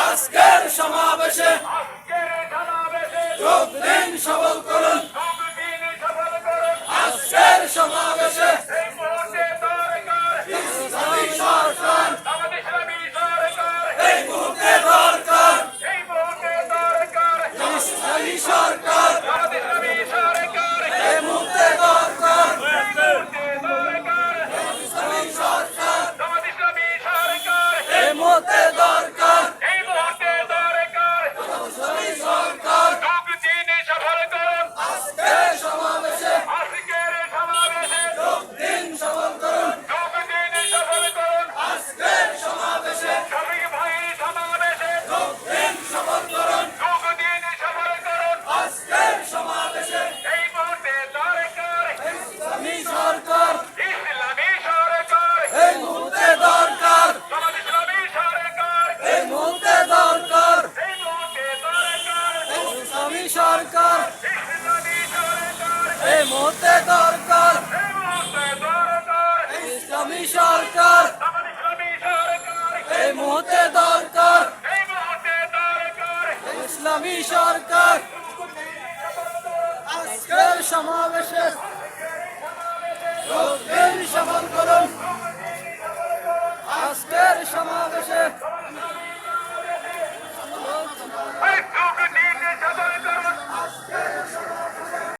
আজকের সমাবেশে যোগ দিন সবল করুন। আজকের সমাবেশে ইসলামী সরকার এই মুহূর্তে দরকার, ইসলামী সরকার এই মুহূর্তে দরকার, ইসলামী সরকার এই মুহূর্তে দরকার, ইসলামী সরকার আজকের সমাবেশে যোগ দিন সবল করুন। আজকের সমাবেশে যোগ দিন সবল করুন। আজকের সমাবেশে ইসলামী সরকার এই মুহূর্তে দরকার, এই মুহূর্তে দরকার, ইসলামী সরকার এই মুহূর্তে দরকার, ইসলামী সরকার এই মুহূর্তে দরকার, ইসলামী সরকার আজকের সমাবেশে